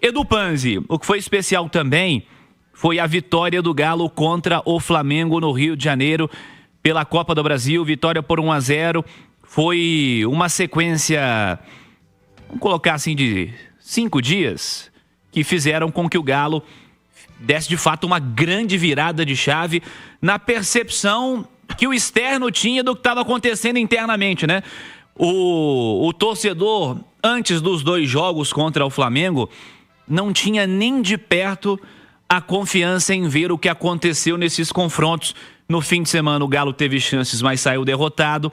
Edu Panzi, o que foi especial também foi a vitória do Galo contra o Flamengo no Rio de Janeiro pela Copa do Brasil, vitória por 1-0. Foi uma sequência, vamos colocar assim, de 5 dias que fizeram com que o Galo desse de fato uma grande virada de chave na percepção que o externo tinha do que estava acontecendo internamente, né? O torcedor, antes dos 2 jogos contra o Flamengo, não tinha nem de perto a confiança em ver o que aconteceu nesses confrontos. No fim de semana o Galo teve chances, mas saiu derrotado.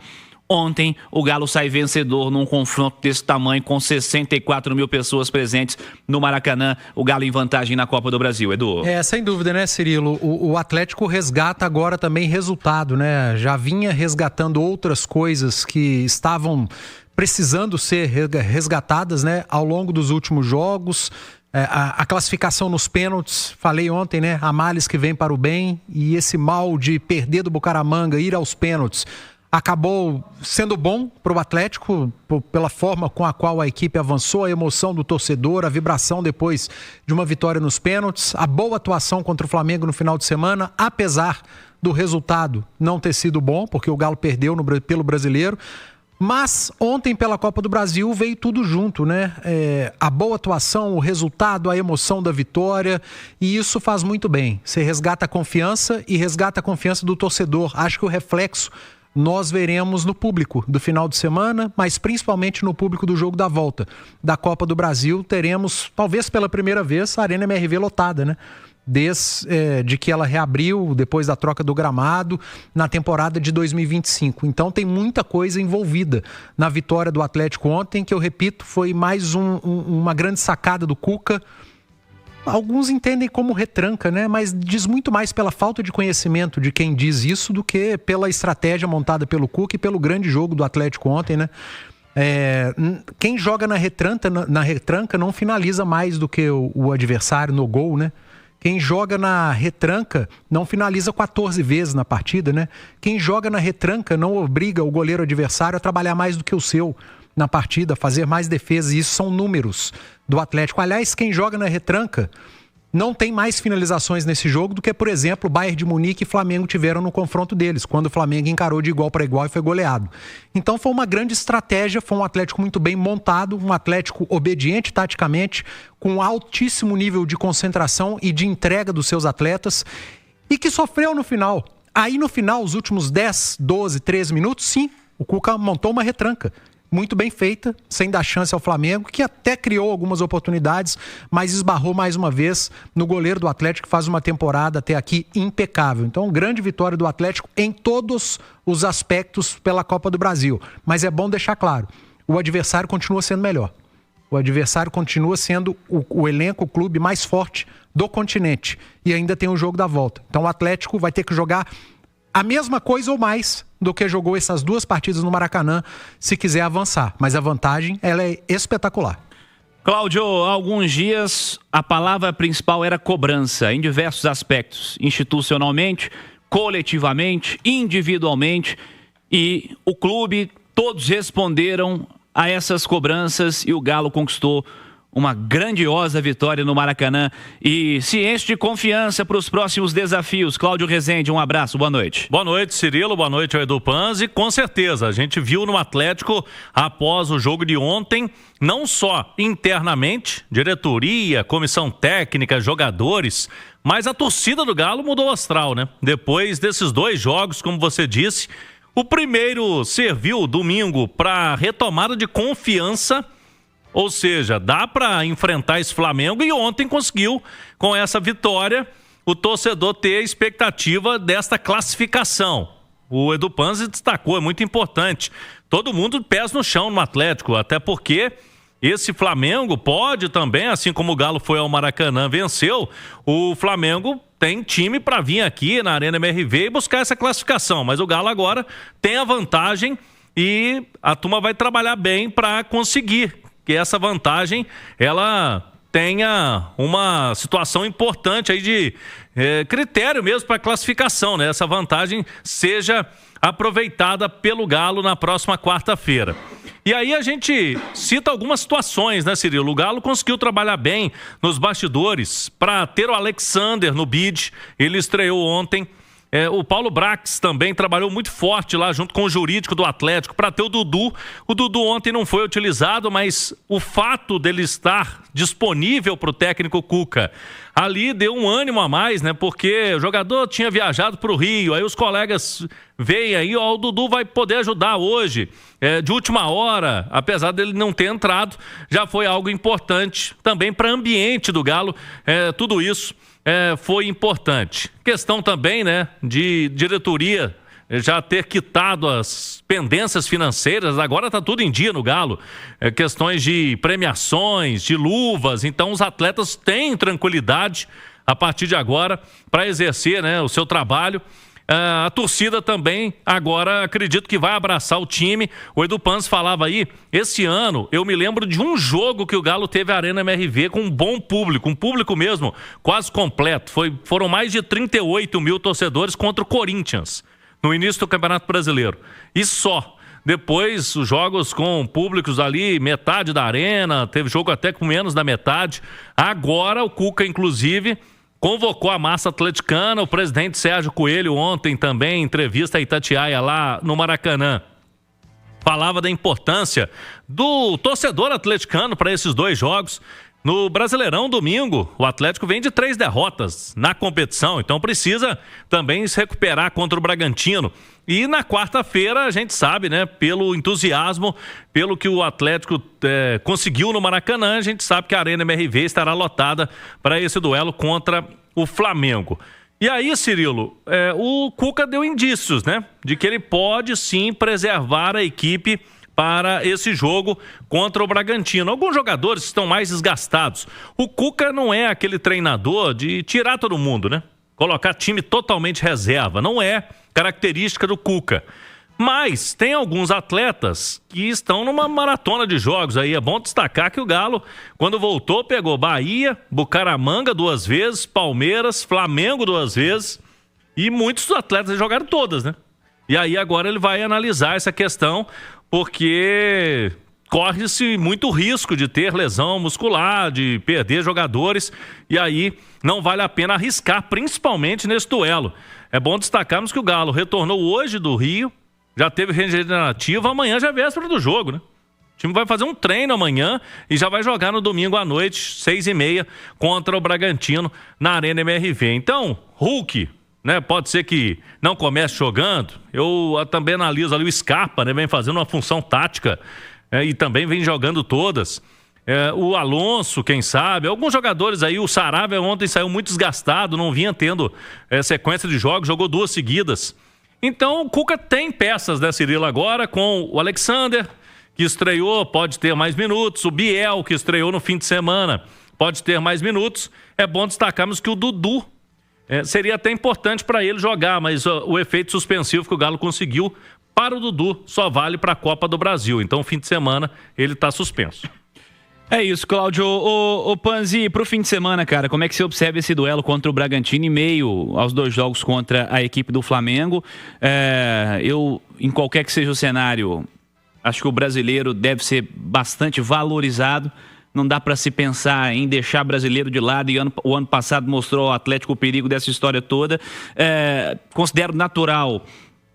Ontem o Galo sai vencedor num confronto desse tamanho, com 64 mil pessoas presentes no Maracanã. O Galo em vantagem na Copa do Brasil, Edu. Sem dúvida, né, Cirilo? O Atlético resgata agora também resultado, né? Já vinha resgatando outras coisas que estavam precisando ser resgatadas, né, ao longo dos últimos jogos. A classificação nos pênaltis, falei ontem, né? Há males que vem para o bem, e esse mal de perder do Bucaramanga, ir aos pênaltis, acabou sendo bom para o Atlético, pela forma com a qual a equipe avançou, a emoção do torcedor, a vibração depois de uma vitória nos pênaltis, a boa atuação contra o Flamengo no final de semana, apesar do resultado não ter sido bom, porque o Galo perdeu pelo Brasileiro. Mas ontem pela Copa do Brasil veio tudo junto, né? A boa atuação, o resultado, a emoção da vitória, e isso faz muito bem. Você resgata a confiança e resgata a confiança do torcedor. Acho que o reflexo nós veremos no público do final de semana, mas principalmente no público do jogo da volta da Copa do Brasil. Teremos, talvez pela primeira vez, a Arena MRV lotada, né? Desde que ela reabriu depois da troca do gramado na temporada de 2025. Então tem muita coisa envolvida na vitória do Atlético ontem, que eu repito, foi mais uma grande sacada do Cuca. Alguns entendem como retranca, né? Mas diz muito mais pela falta de conhecimento de quem diz isso do que pela estratégia montada pelo Cuca e pelo grande jogo do Atlético ontem, né? Quem joga na retranca não finaliza mais do que o adversário no gol, né? Quem joga na retranca não finaliza 14 vezes na partida, né? Quem joga na retranca não obriga o goleiro adversário a trabalhar mais do que o seu na partida, fazer mais defesa. E isso são números do Atlético. Aliás, quem joga na retranca não tem mais finalizações nesse jogo do que, por exemplo, o Bayern de Munique e Flamengo tiveram no confronto deles, quando o Flamengo encarou de igual para igual e foi goleado. Então foi uma grande estratégia, foi um Atlético muito bem montado, um Atlético obediente taticamente, com altíssimo nível de concentração e de entrega dos seus atletas, e que sofreu no final. Aí no final, os últimos 10, 12, 13 minutos, sim, o Cuca montou uma retranca muito bem feita, sem dar chance ao Flamengo, que até criou algumas oportunidades, mas esbarrou mais uma vez no goleiro do Atlético, que faz uma temporada até aqui impecável. Então, grande vitória do Atlético em todos os aspectos pela Copa do Brasil. Mas é bom deixar claro, o adversário continua sendo melhor. O adversário continua sendo o elenco, o clube mais forte do continente. E ainda tem o jogo da volta. Então, o Atlético vai ter que jogar a mesma coisa ou mais do que jogou essas 2 partidas no Maracanã, se quiser avançar. Mas a vantagem, ela é espetacular. Cláudio, há alguns dias a palavra principal era cobrança, em diversos aspectos, institucionalmente, coletivamente, individualmente, e o clube, todos responderam a essas cobranças e o Galo conquistou uma grandiosa vitória no Maracanã e se enche de confiança para os próximos desafios. Cláudio Rezende, um abraço, boa noite. Boa noite, Cirilo, boa noite ao Edu Panzi. Com certeza, a gente viu no Atlético, após o jogo de ontem, não só internamente, diretoria, comissão técnica, jogadores, mas a torcida do Galo mudou o astral, né? Depois desses 2 jogos, como você disse, o primeiro serviu domingo para retomada de confiança. Ou seja, dá para enfrentar esse Flamengo e ontem conseguiu, com essa vitória, o torcedor ter a expectativa desta classificação. O Edu Panzi destacou, é muito importante. Todo mundo pés no chão no Atlético, até porque esse Flamengo pode também, assim como o Galo foi ao Maracanã, venceu, o Flamengo tem time para vir aqui na Arena MRV e buscar essa classificação. Mas o Galo agora tem a vantagem e a turma vai trabalhar bem para conseguir que essa vantagem, ela tenha uma situação importante aí de critério mesmo para classificação, né? Essa vantagem seja aproveitada pelo Galo na próxima quarta-feira. E aí a gente cita algumas situações, né, Cirilo? O Galo conseguiu trabalhar bem nos bastidores para ter o Alexander no bid. Ele estreou ontem. O Paulo Brax também trabalhou muito forte lá junto com o jurídico do Atlético para ter o Dudu. O Dudu ontem não foi utilizado, mas o fato dele estar disponível para o técnico Cuca ali deu um ânimo a mais, né? Porque o jogador tinha viajado para o Rio, aí os colegas veem aí, ó, o Dudu vai poder ajudar hoje, de última hora, apesar dele não ter entrado, já foi algo importante também para o ambiente do Galo, tudo isso. Foi importante. Questão também, né, de diretoria já ter quitado as pendências financeiras, agora está tudo em dia no Galo. Questões de premiações, de luvas, então os atletas têm tranquilidade a partir de agora para exercer, né, o seu trabalho. A torcida também agora acredito que vai abraçar o time. O Edu Panz falava aí, esse ano eu me lembro de um jogo que o Galo teve a Arena MRV com um bom público, um público mesmo quase completo. Foram mais de 38 mil torcedores contra o Corinthians no início do Campeonato Brasileiro. E só. Depois, os jogos com públicos ali, metade da arena, teve jogo até com menos da metade. Agora o Cuca, inclusive, convocou a massa atleticana. O presidente Sérgio Coelho ontem também, em entrevista a Itatiaia lá no Maracanã, falava da importância do torcedor atleticano para esses dois jogos. No Brasileirão, domingo, o Atlético vem de 3 derrotas na competição, então precisa também se recuperar contra o Bragantino. E na quarta-feira, a gente sabe, né, pelo entusiasmo, pelo que o Atlético conseguiu no Maracanã, a gente sabe que a Arena MRV estará lotada para esse duelo contra o Flamengo. E aí, Cirilo, o Cuca deu indícios, né, de que ele pode sim preservar a equipe para esse jogo contra o Bragantino. Alguns jogadores estão mais desgastados. O Cuca não é aquele treinador de tirar todo mundo, né? Colocar time totalmente reserva. Não é característica do Cuca. Mas tem alguns atletas que estão numa maratona de jogos aí. É bom destacar que o Galo, quando voltou, pegou Bahia, Bucaramanga 2 vezes, Palmeiras, Flamengo 2 vezes. E muitos atletas jogaram todas, né? E aí agora ele vai analisar essa questão, porque corre-se muito risco de ter lesão muscular, de perder jogadores, e aí não vale a pena arriscar, principalmente nesse duelo. É bom destacarmos que o Galo retornou hoje do Rio, já teve regenerativo, amanhã já é véspera do jogo, né? O time vai fazer um treino amanhã e já vai jogar no domingo à noite, 6h30, contra o Bragantino na Arena MRV. Então, Hulk, né, pode ser que não comece jogando. Eu também analiso ali o Scarpa, né, vem fazendo uma função tática e também vem jogando todas. O Alonso, quem sabe, alguns jogadores aí, o Saravia ontem saiu muito desgastado, não vinha tendo sequência de jogos, jogou 2 seguidas. Então o Cuca tem peças, né, Cirilo, agora com o Alexander, que estreou, pode ter mais minutos, o Biel, que estreou no fim de semana, pode ter mais minutos. É bom destacarmos que o Dudu seria até importante para ele jogar, mas o efeito suspensivo que o Galo conseguiu para o Dudu só vale para a Copa do Brasil. Então, fim de semana, ele está suspenso. É isso, Cláudio. Ô Panzi, pro fim de semana, cara, como é que você observa esse duelo contra o Bragantino em meio aos 2 jogos contra a equipe do Flamengo? Em qualquer que seja o cenário, acho que o brasileiro deve ser bastante valorizado. Não dá para se pensar em deixar brasileiro de lado, e o ano passado mostrou ao Atlético o perigo dessa história toda. Considero natural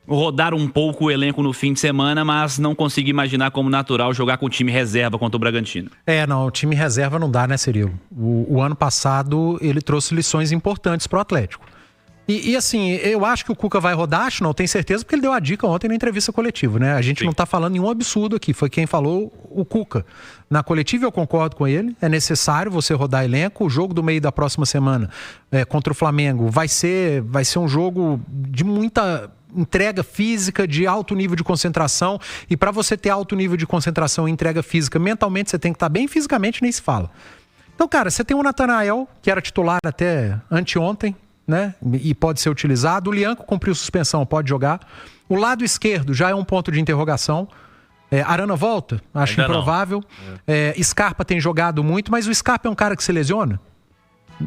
rodar um pouco o elenco no fim de semana, mas não consigo imaginar como natural jogar com o time reserva contra o Bragantino. Não, o time reserva não dá, né, Cirilo? O ano passado ele trouxe lições importantes pro Atlético. E assim, eu acho que o Cuca vai rodar, acho não, tenho certeza, porque ele deu a dica ontem na entrevista coletiva, né? A gente não tá falando nenhum absurdo aqui, foi quem falou, o Cuca. Na coletiva eu concordo com ele, é necessário você rodar elenco. O jogo do meio da próxima semana contra o Flamengo vai ser um jogo de muita entrega física, de alto nível de concentração, e para você ter alto nível de concentração e entrega física, mentalmente você tem que estar bem, fisicamente nem se fala. Então, cara, você tem o Natanael, que era titular até anteontem, né? E pode ser utilizado. O Lianco cumpriu suspensão, pode jogar. O lado esquerdo já é um ponto de interrogação. Arana volta? Acho ainda improvável. Scarpa tem jogado muito, mas o Scarpa é um cara que se lesiona.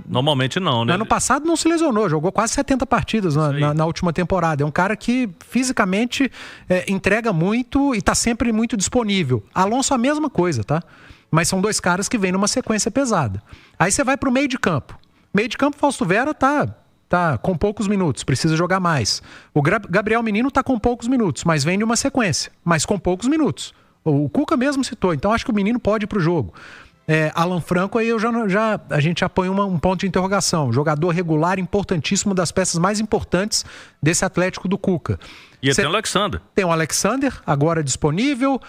Normalmente não, né? Ano passado não se lesionou, jogou quase 70 partidas na última temporada. É um cara que fisicamente entrega muito e está sempre muito disponível. Alonso a mesma coisa, tá? Mas são dois caras que vêm numa sequência pesada. Aí você vai para o meio de campo. Meio de campo, Fausto Vera tá com poucos minutos, precisa jogar mais. O Gabriel Menino tá com poucos minutos, mas vem de uma sequência, mas com poucos minutos. O Cuca mesmo citou, então acho que o Menino pode ir pro jogo. Alan Franco, aí a gente já põe um ponto de interrogação. Jogador regular, importantíssimo, das peças mais importantes desse Atlético do Cuca. E tem o Alexander. Tem o Alexander, agora disponível.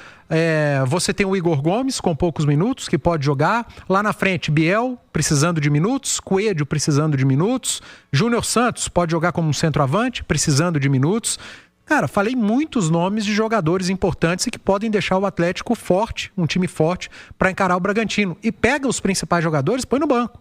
Você tem o Igor Gomes, com poucos minutos, que pode jogar. Lá na frente, Biel, precisando de minutos. Coelho, precisando de minutos. Júnior Santos, pode jogar como um centroavante, precisando de minutos. Cara, falei muitos nomes de jogadores importantes e que podem deixar o Atlético forte, um time forte, para encarar o Bragantino. E pega os principais jogadores, põe no banco.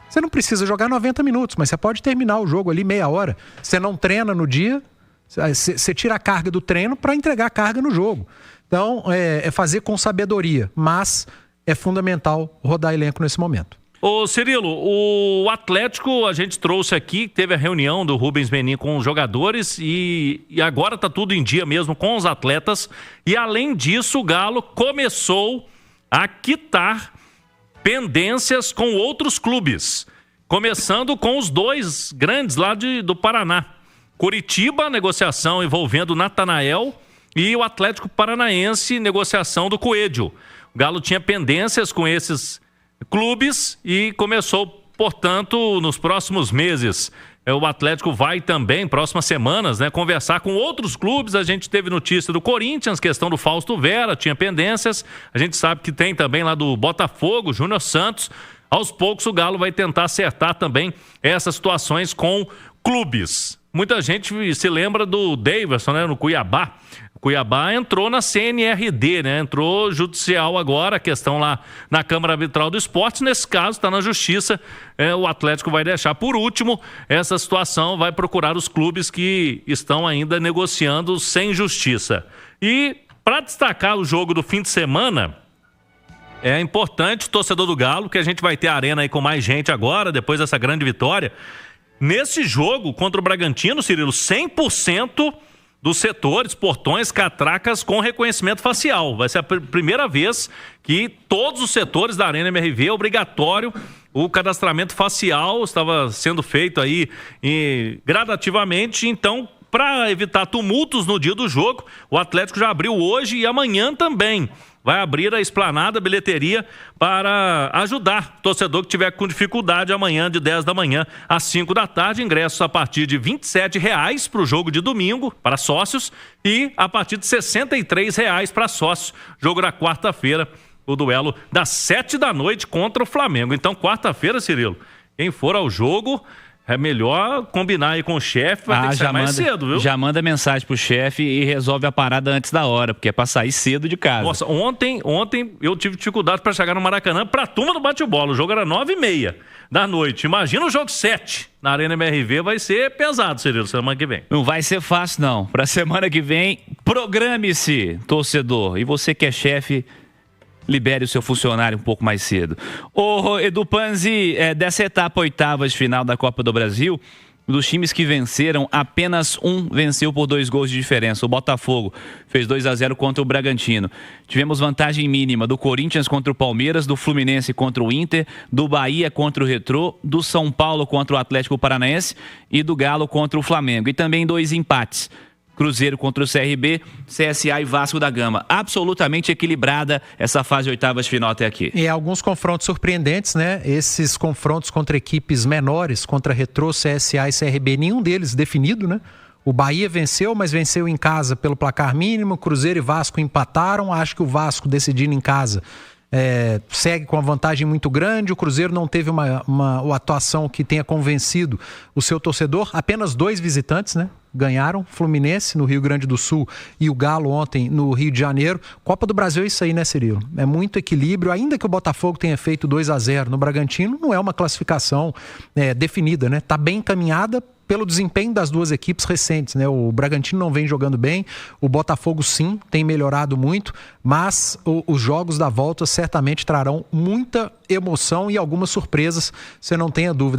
Você não precisa jogar 90 minutos, mas você pode terminar o jogo ali meia hora. Você não treina no dia, você tira a carga do treino para entregar a carga no jogo. Então, é fazer com sabedoria, mas é fundamental rodar elenco nesse momento. Ô Cirilo, o Atlético, a gente trouxe aqui, teve a reunião do Rubens Menin com os jogadores e agora tá tudo em dia mesmo com os atletas. E além disso, o Galo começou a quitar pendências com outros clubes. Começando com os dois grandes lá do Paraná. Curitiba, negociação envolvendo Natanael, e o Atlético Paranaense, negociação do Coelho. O Galo tinha pendências com esses clubes e começou, portanto, nos próximos meses. O Atlético vai também, próximas semanas, conversar com outros clubes. A gente teve notícia do Corinthians, questão do Fausto Vera, tinha pendências. A gente sabe que tem também lá do Botafogo, Júnior Santos. Aos poucos o Galo vai tentar acertar também essas situações com clubes. Muita gente se lembra do Daverson, no Cuiabá. O Cuiabá entrou na CNRD, entrou judicial agora, a questão lá na Câmara Arbitral do Esporte. Nesse caso, está na Justiça. O Atlético vai deixar por último essa situação, vai procurar os clubes que estão ainda negociando sem justiça. E para destacar o jogo do fim de semana, é importante, torcedor do Galo, que a gente vai ter a arena aí com mais gente agora, depois dessa grande vitória. Nesse jogo contra o Bragantino, Cirilo, 100% dos setores, portões, catracas com reconhecimento facial. Vai ser a primeira vez que todos os setores da Arena MRV é obrigatório. O cadastramento facial estava sendo feito aí gradativamente, então, para evitar tumultos no dia do jogo, o Atlético já abriu hoje e amanhã também. Vai abrir a esplanada, a bilheteria, para ajudar o torcedor que tiver com dificuldade amanhã, de 10 da manhã às 5 da tarde. Ingressos a partir de R$ 27,00 para o jogo de domingo, para sócios, e a partir de R$ 63,00 para sócios. Jogo na quarta-feira, o duelo das 7 da noite contra o Flamengo. Então, quarta-feira, Cirilo, quem for ao jogo, é melhor combinar aí com o chefe, vai ter que sair mais cedo, viu? Já manda mensagem pro chefe e resolve a parada antes da hora, porque é pra sair cedo de casa. Nossa, ontem eu tive dificuldade pra chegar no Maracanã pra turma do bate-bola. O jogo era 9h30 da noite. Imagina o jogo 7 na Arena MRV, vai ser pesado, Cirilo, semana que vem. Não vai ser fácil, não. Pra semana que vem, programe-se, torcedor. E você que é chefe, libere o seu funcionário um pouco mais cedo. Ô, Edu Panzi, dessa etapa oitavas de final da Copa do Brasil, dos times que venceram, apenas um venceu por 2 gols de diferença. O Botafogo fez 2-0 contra o Bragantino. Tivemos vantagem mínima do Corinthians contra o Palmeiras, do Fluminense contra o Inter, do Bahia contra o Retrô, do São Paulo contra o Atlético Paranaense e do Galo contra o Flamengo. E também 2 empates. Cruzeiro contra o CRB, CSA e Vasco da Gama. Absolutamente equilibrada essa fase de oitavas de final até aqui. E alguns confrontos surpreendentes, Esses confrontos contra equipes menores, contra Retrô, CSA e CRB, nenhum deles definido, O Bahia venceu, mas venceu em casa pelo placar mínimo. Cruzeiro e Vasco empataram. Acho que o Vasco, decidindo em casa, segue com uma vantagem muito grande. O Cruzeiro não teve uma atuação que tenha convencido o seu torcedor. Apenas 2 visitantes, ganharam, Fluminense no Rio Grande do Sul e o Galo ontem no Rio de Janeiro. Copa do Brasil é isso aí, Cirilo? É muito equilíbrio, ainda que o Botafogo tenha feito 2-0 no Bragantino, não é uma classificação definida, Tá bem encaminhada pelo desempenho das duas equipes recentes, né? O Bragantino não vem jogando bem, o Botafogo sim tem melhorado muito, mas os jogos da volta certamente trarão muita emoção e algumas surpresas, você não tenha dúvida.